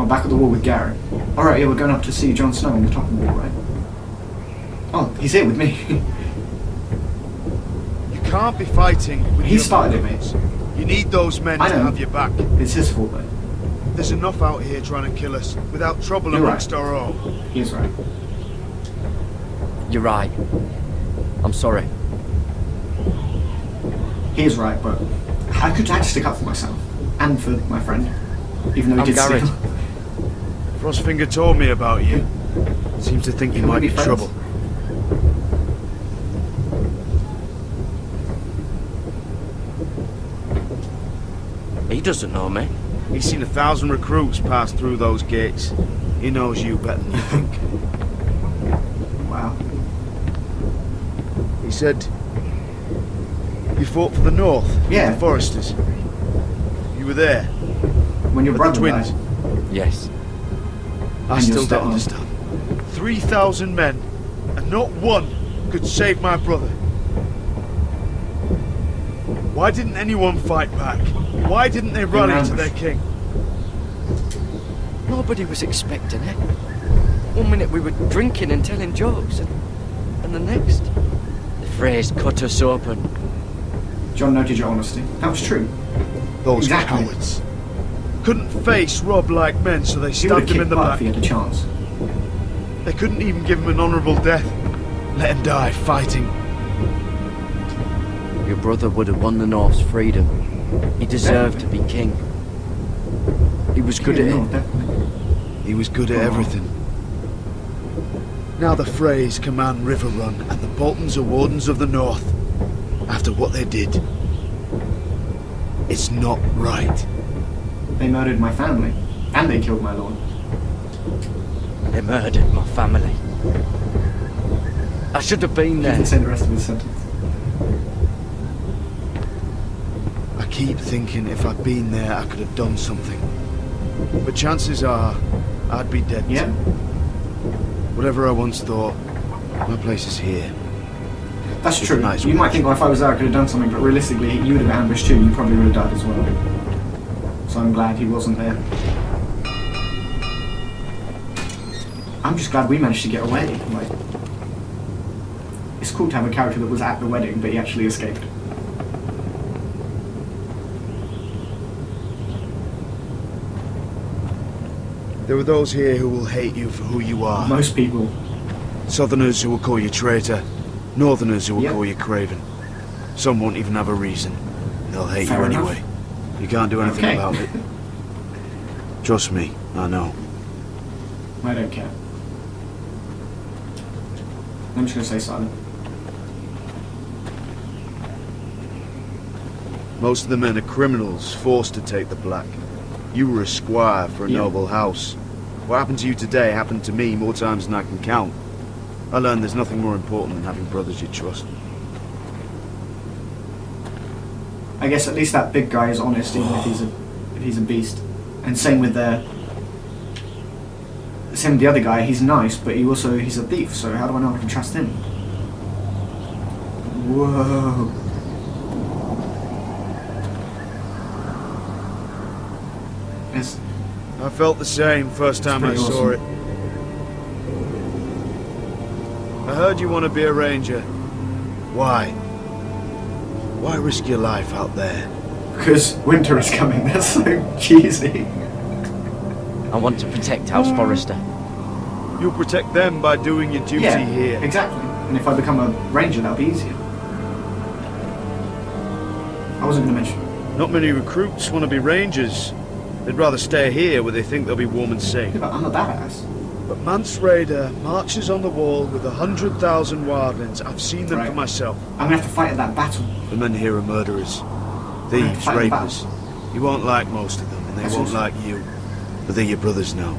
Oh, back at the wall with Gared. Alright, yeah, we're going up to see Jon Snow on the top of the wall, right? Oh, he's here with me. You can't be fighting with He started it, mate. You need those men to have your back. It's his fault, though. There's enough out here trying to kill us without trouble You're amongst right. our own. He's right. You're right. I'm sorry. He's right, but I had to stick up for myself. And for my friend. Even though he did Gared. steal. Frostfinger told me about you. Seems to think you Can we might be be friends? trouble. He doesn't know me. He's seen 1,000 recruits pass through those gates. He knows you better than you think. Wow. He said you fought for the North, Yeah. the Forresters. You were there. When your With the brother twins. died. Yes. I And still your don't stepmom. understand. 3,000 men, and not one could save my brother. Why didn't anyone fight back? Why didn't they rally to their king? Nobody was expecting it. One minute we were drinking and telling jokes, and the next, the phrase cut us open. Jon noted your honesty. That was true. Those Exactly. cowards couldn't face Rob like men, so they He would have stabbed him in kicked the butt back. if he had a chance. They couldn't even give him an honourable death. Let him die fighting. Your brother would have won the North's freedom. He deserved to be king. He was good at Yeah, no, it. definitely. He was good at everything. Now the Freys command River Run, and the Boltons are Wardens of the North. After what they did, it's not right. They murdered my family. And they killed my lord. They murdered my family. I should have been You there. can say the rest of his sentence. I keep thinking if I'd been there, I could have done something. But chances are, I'd be dead Yeah. too. Whatever I once thought, my place is here. That's It's true. nice You might think, well, if I was there, I could have done something, but realistically, you would have ambushed too. You probably would have died as well. So I'm glad he wasn't there. I'm just glad we managed to get away. Like, it's cool to have a character that was at the wedding, but he actually escaped. There are those here who will hate you for who you are. Most people. Southerners who will call you traitor. Northerners who will Yep. call you craven. Some won't even have a reason. They'll hate Fair you enough. anyway. You can't do anything Okay. about it. Trust me, I know. I don't care. I'm just going to stay silent. Most of the men are criminals, forced to take the black. You were a squire for a Yeah. noble house. What happened to you today happened to me more times than I can count. I learned there's nothing more important than having brothers you trust. I guess at least that big guy is honest, even if he's a beast. And same with the other guy. He's nice, but he's a thief. So how do I know I can trust him? Whoa! It's I felt the same first time I pretty saw awesome. it. I heard you want to be a ranger. Why? Why risk your life out there? because winter is coming. That's so cheesy. I want to protect House Forrester. You'll protect them by doing your duty Yeah, here. exactly. And if I become a ranger, that'll be easier. I wasn't going to mention. Not many recruits want to be rangers. They'd rather stay here where they think they'll be warm and safe. Yeah, but I'm a badass. But Mance Raider marches on the wall with 100,000 wildlings. I've seen them Right. for myself. I'm going to have to fight at that battle. The men here are murderers. Thieves, Fight the rapers. You won't like most of them, and they That's won't awesome. like you. But they're your brothers now.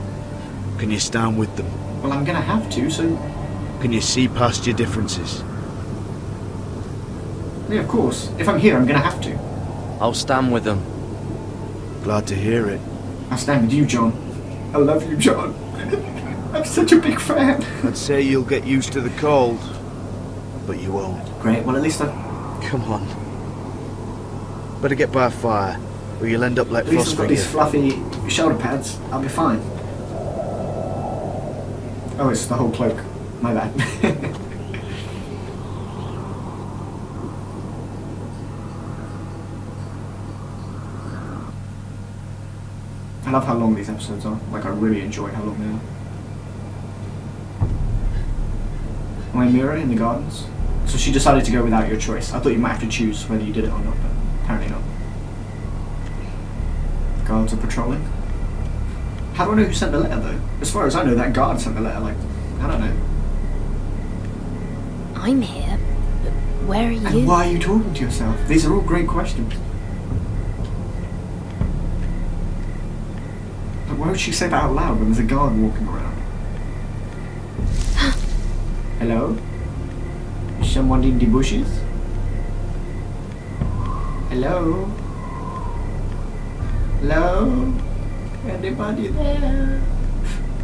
Can you stand with them? Well, I'm going to have to, so... Can you see past your differences? Yeah, of course. If I'm here, I'm going to have to. I'll stand with them. Glad to hear it. I'll stand with you, Jon. I love you, Jon. I'm such a big fan. I'd say you'll get used to the cold, but you won't. Great, well at least Come on. Better get by a fire, or you'll end up like I've got these Frostfinger. fluffy shoulder pads. I'll be fine. Oh, it's the whole cloak. My bad. I love how long these episodes are. Like, I really enjoy how long they are. Am I Mira in the gardens? So she decided to go without your choice. I thought you might have to choose whether you did it or not, but apparently not. Guards are patrolling. How do I know who sent the letter, though? As far as I know, that guard sent the letter. Like, I don't know. I'm here, but where are you? And why are you talking to yourself? These are all great questions. But why would she say that out loud when there's a guard walking around? Hello? Is someone in the bushes? Hello? Hello? Anybody there?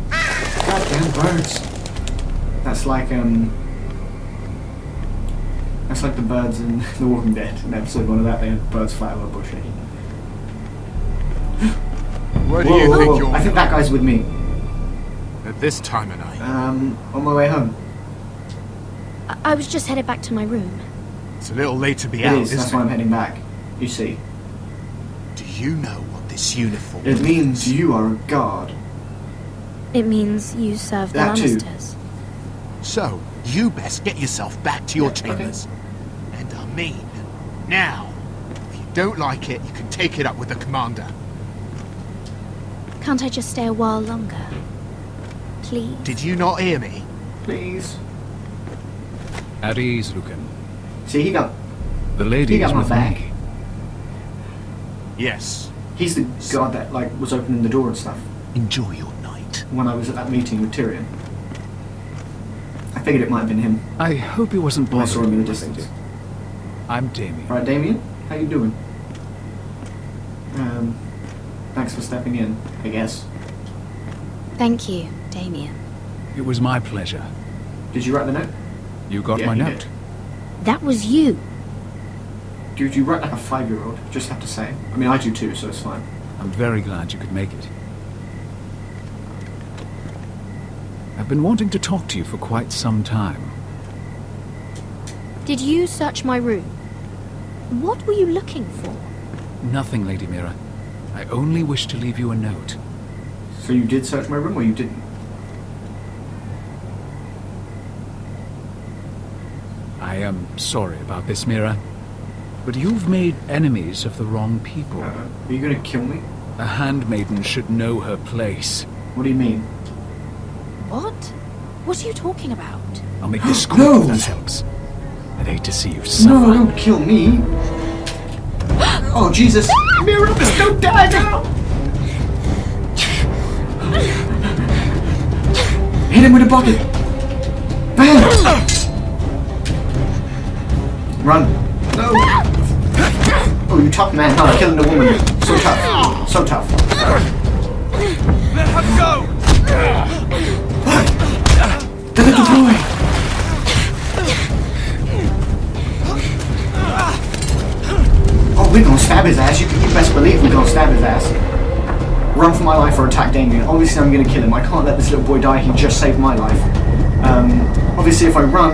Goddamn birds. That's like the birds in The Walking Dead. In episode 1 of that, they had birds fly over a bush. Where do you think you're I think that guy's with me. at this time of night? On my way home. I was just headed back to my room. It's a little late to be It out, is, that's isn't why I'm it? heading back. You see. Do you know what this uniform It means you are a guard. It means you serve the That too. Lannisters. So, you best get yourself back to your Yeah, okay. chambers. And I mean, now. If you don't like it, you can take it up with the commander. Can't I just stay a while longer? Please? Did you not hear me? Please. At ease, Lucan. See, he got The my with back. me. Yes. He's the guard that like was opening the door and stuff Enjoy your night. when I was at that meeting with Tyrion. I figured it might have been him. I hope he wasn't When I saw him in the bothering you. distance. I'm Damien. Right, Damien? How you doing? Thanks for stepping in, I guess. Thank you, Damien. It was my pleasure. Did you write the note? You got Yeah, my you note. did. That was you. Dude, you write like a 5-year-old, just have to say. I mean, I do too, so it's fine. I'm very glad you could make it. I've been wanting to talk to you for quite some time. Did you search my room? What were you looking for? Nothing, Lady Mira. I only wish to leave you a note. So you did search my room, or you didn't? I am sorry about this, Mira. But you've made enemies of the wrong people. Are you gonna kill me? A handmaiden should know her place. What do you mean? What? What are you talking about? I'll make this quick No! if that helps. I'd hate to see you suffer. No, don't kill me! Oh, Jesus! Mira, don't die now! Hit him with a bucket! Bam! Run! No! Oh, you tough man, huh? Killing the woman. So tough. So tough. Let her go! The little boy! Oh, we're gonna stab his ass. You best believe we're gonna stab his ass. Run for my life or attack Damien. Obviously I'm gonna kill him. I can't let this little boy die. He just saved my life. Obviously if I run,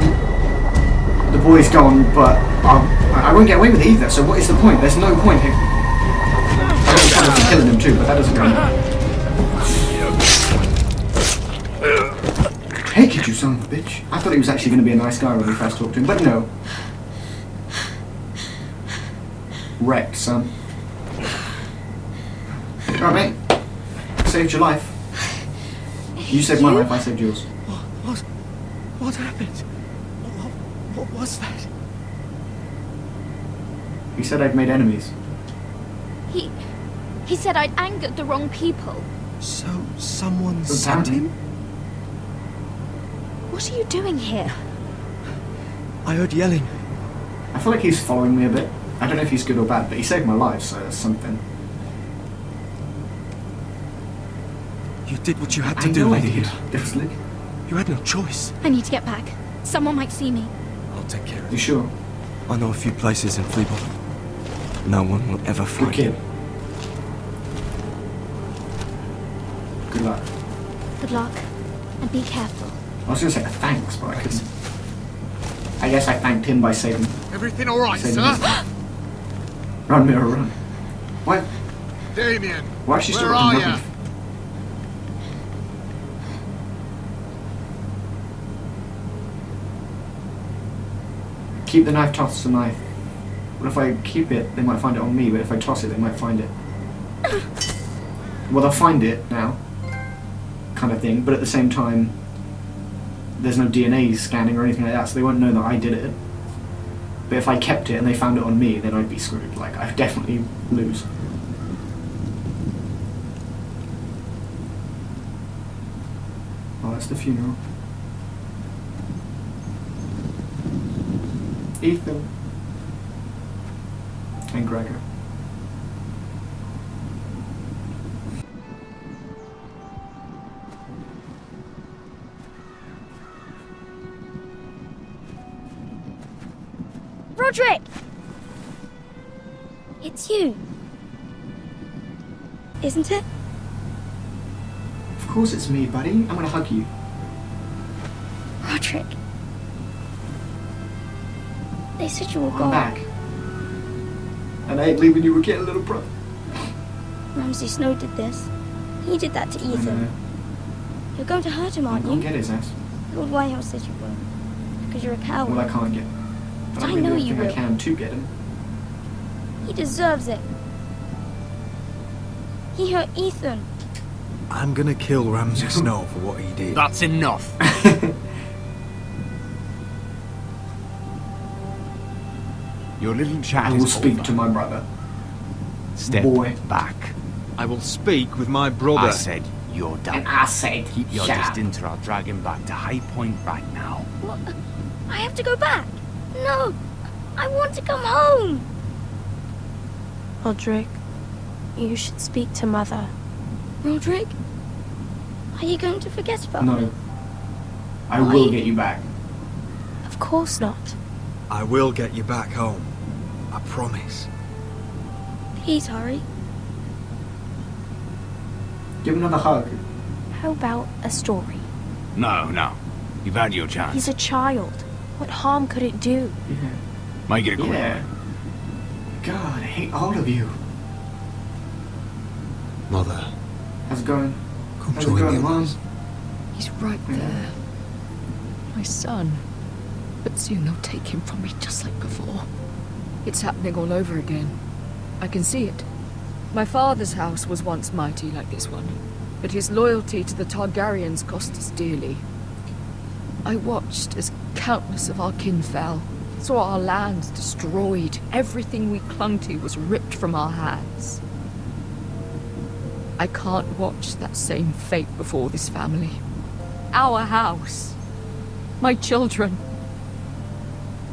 the boy's gone, but I won't get away with it either, so what is the point? There's no point. I don't plan on killing him too, but that doesn't matter. Hey kid, you son of a bitch. I thought he was actually going to be a nice guy when we first talked to him, but no. Wrecked, son. Alright, mate. Saved your life. You saved my life, I saved yours. What happened? What was that? He said I'd made enemies. He said I'd angered the wrong people. So, someone Don't sent tell me. him? What are you doing here? I heard yelling. I feel like he's following me a bit. I don't know if he's good or bad, but he saved my life, so that's something. You did what you had I to do, know I Lady did. Mira. Definitely. You had no choice. I need to get back. Someone might see me. I'll take care of You it. sure? I know a few places in Fleabot. No one will ever Good find kid. you. Good luck. Good luck. And be careful. I was going to say thanks, but I couldn't. I guess I thanked him by saving. Everything all right, saving sir? his- Run, Mira, run. What? Damien, Why is she still where got are the you? knife? Keep the knife, toss the knife. What if I keep it, they might find it on me, but if I toss it, they might find it. Well, they'll find it now, kind of thing, but at the same time, there's no DNA scanning or anything like that, so they won't know that I did it. But if I kept it and they found it on me, then I'd be screwed. Like, I'd definitely lose. Oh, that's the funeral. Ethan. And Gregor. Roderick! It's you. Isn't it? Of course it's me, buddy. I'm gonna hug you. Roderick. They said you were I'm gone. back. And I ain't leaving you again, little brother. Ramsay Snow did this. He did that to I know. Ethan. You're going to hurt him, aren't I'll you? get his ass. Lord Whitehouse said you won't. Because you're a coward. Well, I can't get. But I I'm gonna know do you everything I will. can to get him. He deserves it. He hurt Ethan. I'm gonna kill Ramsay Snow for what he did. That's enough. Your little chat I will is speak over. to my brother. Step boy. back. I will speak with my brother. I said you're done. And I said, Keep your shut up. distance or I'll drag him back to High Point right now. What? I have to go back. No. I want to come home. Roderick, you should speak to Mother. Roderick? Are you going to forget about No. me? I will get you back. Of course not. I will get you back home. I promise. Please hurry. Give him another hug. How about a story? No. You've had your chance. He's a child. What harm could it do? Yeah. Make it a quick Yeah. one. God, I hate all of you. Mother, How's it going? come How's it join going, the Mom? others. He's right there. My son. But soon they'll take him from me just like before. It's happening all over again. I can see it. My father's house was once mighty like this one, but his loyalty to the Targaryens cost us dearly. I watched as countless of our kin fell, saw our lands destroyed, everything we clung to was ripped from our hands. I can't watch that same fate before this family. Our house. My children.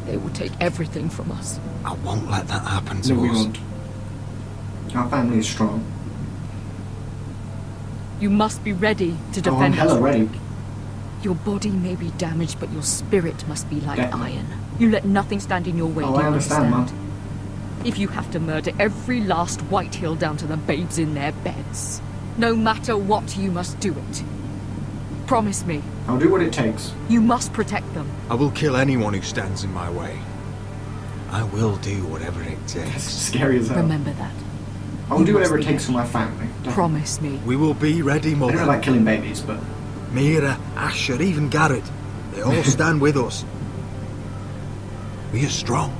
They will take everything from us. I won't let that happen to No, we us. won't. Our family is strong. You must be ready to Oh, I'm defend hella us. ready. Your body may be damaged, but your spirit must be like Definitely. iron. You let nothing stand in your way. Oh, do I you understand, Mum. If you have to murder every last Whitehill down to the babes in their beds, no matter what, you must do it. Promise me, I'll do what it takes. you must protect them. I will kill anyone who stands in my way. I will do whatever it It's takes. scary as hell. Remember that. I'll you do whatever it must be takes for my family. Definitely. Promise me. We will be ready, I don't Mother. like killing babies, but Mira, Asher, even Gared. They all stand with us. We are strong.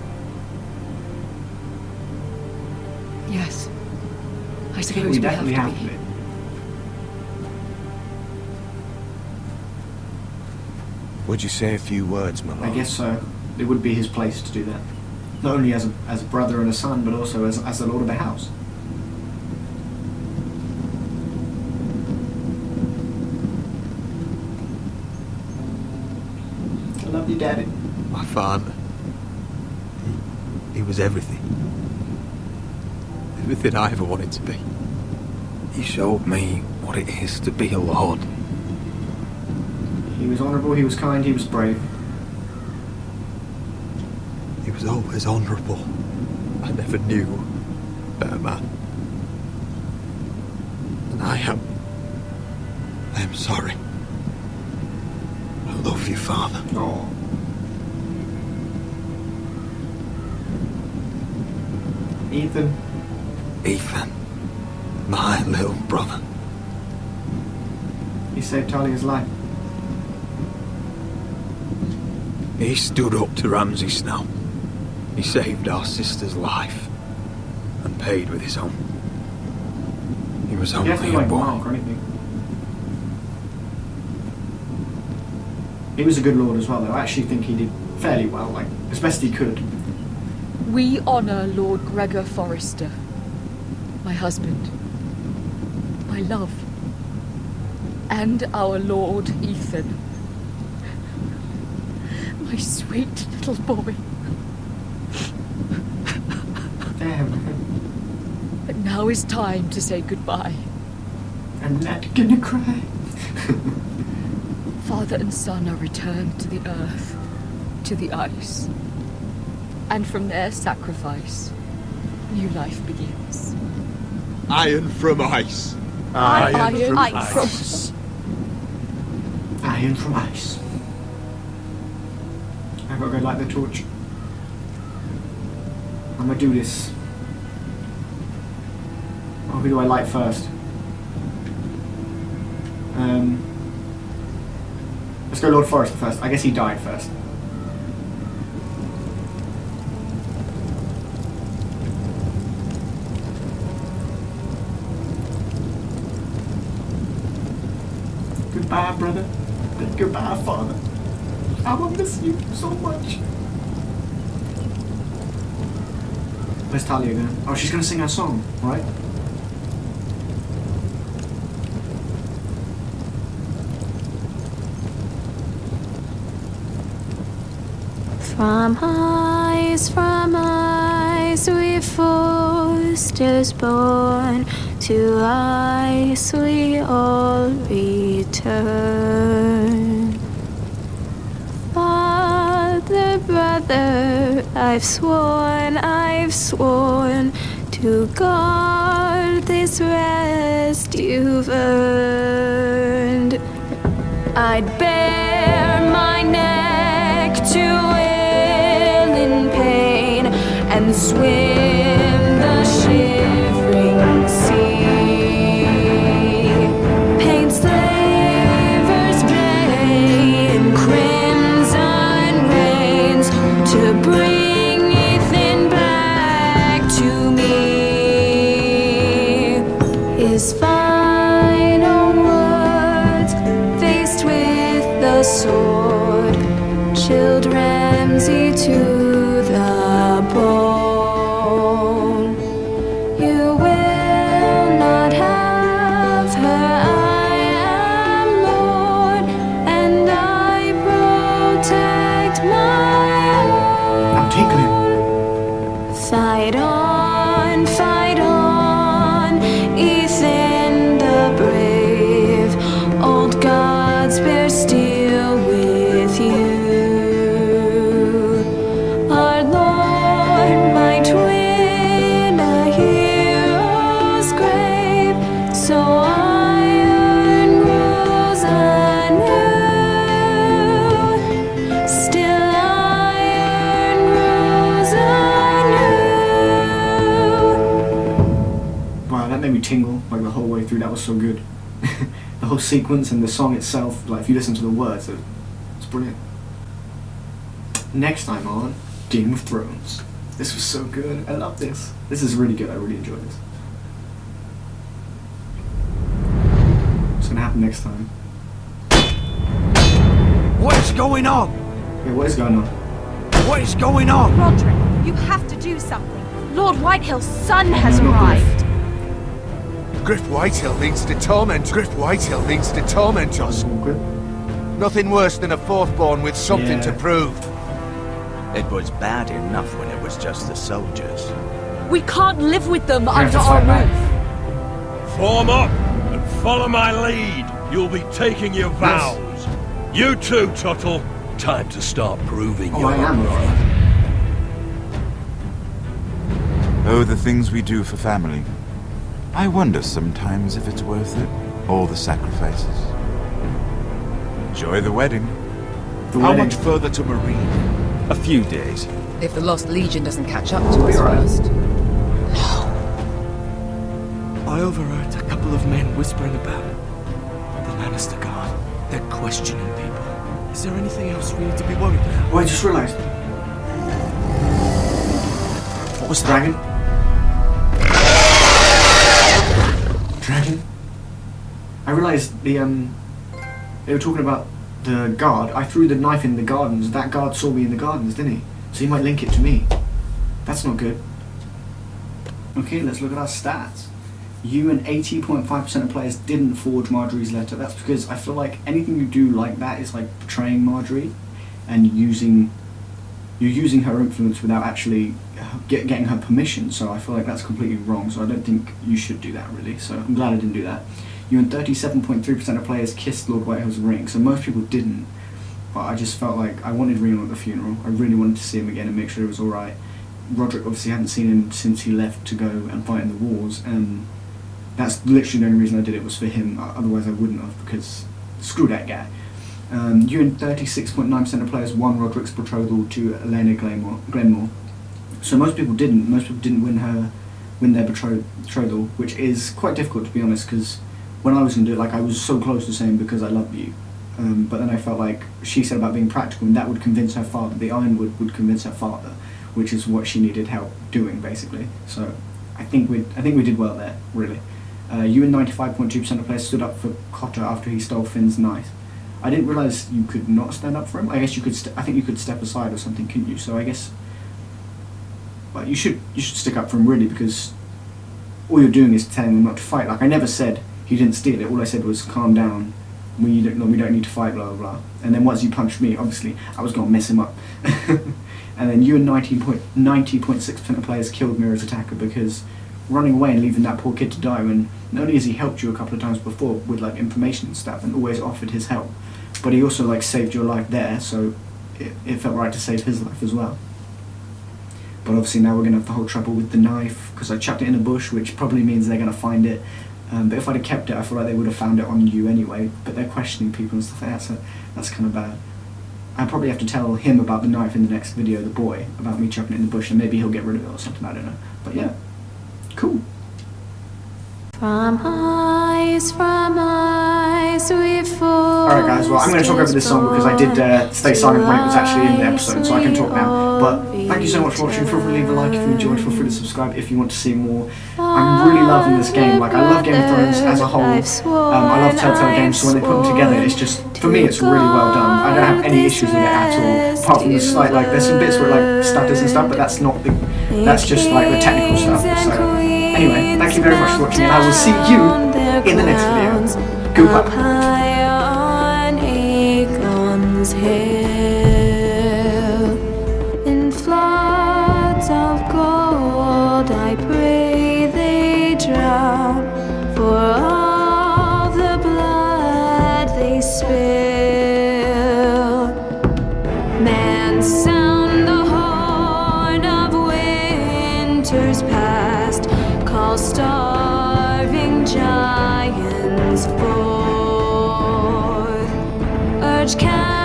Yes. I I suppose think we definitely have have to to be. be. Would you say a few words, my lord? I guess so. It would be his place to do that. Not only as a brother and a son, but also as the lord of the house. I love you, Daddy. My father. He was everything. Everything I ever wanted to be. He showed me what it is to be a lord. He was honourable, he was kind, he was brave. He was always honourable. I never knew a better man. And I am sorry. love you, Father. Oh. Ethan. Ethan, my little brother. He saved Talia's life. He stood up to Ramsay Snow. He saved our sister's life and paid with his own. He was He only hasn't a like boy. Mark or anything. He was a good lord as well, though. I actually think he did fairly well, like, as best he could. We honor Lord Gregor Forrester, my husband, my love, and our Lord Ethan, my sweet little boy. Damn. But now is time to say goodbye. I'm not gonna cry. Father and son are returned to the earth, to the ice. And from their sacrifice, new life begins. Iron from ice. Iron from ice. Iron from ice. I've got to go light the torch. I'm gonna do this. Oh, who do I light first? Let's go Lord Forrester first. I guess he died first. Goodbye, brother. And goodbye, father. I will miss you so much. Where's Talia going? Oh, she's going to sing her song, right? From ice we Forresters born, to ice we all return. Father, brother, I've sworn to guard this rest you've earned. I'd bare my neck to pain and swim the shivering sea. Paint slavers play in crimson rains to bring Ethan back to me. His final words faced with the sword chilled Ramsay to the bone. You will not have her. I am Lord, and I protect my own. I'm tinkling. Fight on, Ethan the brave. Old gods bear steel with you. Our Lord might win a hero's grave, so iron grows anew. Still iron grows anew. Wow, that made me tingle like the whole way through. That was so good. The whole sequence and the song itself, like if you listen to the words, it's brilliant. Next time on Game of Thrones. This was so good. I love this. This is really good. I really enjoy this. What's gonna happen next time? What's going on? Yeah, what is going on? What is going on? Roderick, you have to do something. Lord Whitehill's son has Not arrived. Griff Whitehill means to torment. Griff Whitehill means to torment us. Awkward. Nothing worse than a fourthborn with something to Yeah. prove. It was bad enough when it was just the soldiers. We can't live with them have to under our fight back. roof. Form up and follow my lead. You'll be taking your vows. You too, Tuttle. Time to start proving Oh, your I am. worth. Oh, the things we do for family. I wonder sometimes if it's worth it. All the sacrifices. Enjoy the wedding. The How wedding. much further to Marine? A few days. If the Lost Legion doesn't catch up to us alright. first. I overheard a couple of men whispering about the Lannister Guard. They're questioning people. Is there anything else we need to be worried about? Oh, I just realised. What was Dragon? Dragon? I realised they were talking about the guard. I threw the knife in the gardens. That guard saw me in the gardens, didn't he? So he might link it to me. That's not good. Okay, let's look at our stats. You and 80.5% of players didn't forge Marjorie's letter. That's because I feel like anything you do like that is like betraying Marjorie and you're using her influence without actually getting her permission. So I feel like that's completely wrong. So I don't think you should do that really. So I'm glad I didn't do that. You and 37.3% of players kissed Lord Whitehill's ring. So most people didn't. But I just felt like I wanted Reno at the funeral. I really wanted to see him again and make sure he was alright. Roderick obviously hadn't seen him since he left to go and fight in the wars, and that's literally the only reason I did it was for him. Otherwise I wouldn't have, because screw that guy. You and 36.9% of players won Roderick's betrothal to Elena Glenmore. So most people didn't. Most people didn't win their betrothal, which is quite difficult to be honest, because when I was going to do it, like I was so close to saying because I love you. But then I felt like she said about being practical, and that would convince her father. The Ironwood would convince her father, which is what she needed help doing, basically. So I think we did well there, really. You and 95.2% of players stood up for Cotter after he stole Finn's knife. I didn't realise you could not stand up for him. I guess you could. I think you could step aside or something, couldn't you? So I guess, but you should stick up for him really, because all you're doing is telling him not to fight. Like I never said he didn't steal it. All I said was calm down. We don't need to fight, blah blah blah. And then once you punched me, obviously I was gonna mess him up. And then you and 90.6% of players killed Mira's attacker because running away and leaving that poor kid to die when not only has he helped you a couple of times before with like information and stuff and always offered his help, but he also like saved your life there, so it felt right to save his life as well. But obviously now we're going to have the whole trouble with the knife because I chucked it in a bush, which probably means they're going to find it. But if I'd have kept it, I feel like they would have found it on you anyway. But they're questioning people and stuff like that, so that's kind of bad. I'll probably have to tell him about the knife in the next video, the boy, about me chucking it in the bush, and maybe he'll get rid of it or something, I don't know. But yeah, cool. From eyes we fall. Alright guys, well I'm going to talk over this song because I did stay silent when it was actually in the episode, so I can talk now. But thank you so much for watching. Feel free to leave a like if you enjoyed, feel free to subscribe if you want to see more. I'm really loving this game. Like I love Game of Thrones as a whole. I love Telltale games, so when they put them together it's just, for me it's really well done. I don't have any issues with it at all, apart from the slight, like there's some bits where it like stutters and stuff, but that's not the, that's just like the technical stuff. So anyway, thank you very much for watching, and I will see you in the next video. Goodbye. In floods of gold, I pray they drown for all the blood they spill. Man, sound the horn of winter's past, call starving giants forth, urge cannibals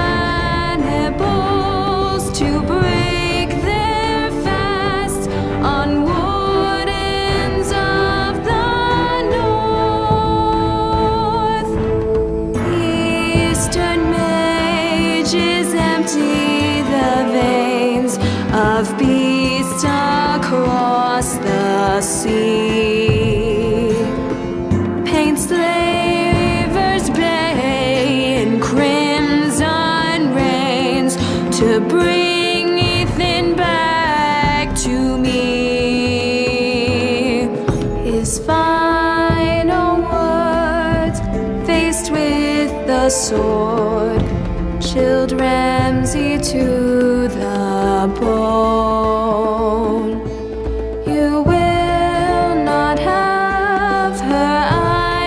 to break their fast on wardens of the north. Eastern mages empty the veins of beasts across the sea. Paint slavers bay in crimson rains to bring Ethan back to me. His final words, faced with the sword, chilled Ramsay to the bone. You will not have her, I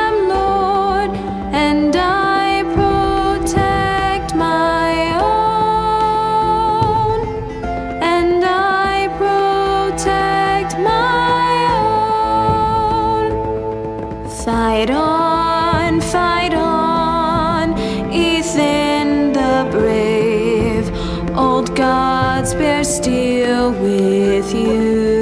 am Lord, and I protect my own, and I protect my own. Fight on, Ethan the brave. Old gods bear steel with you.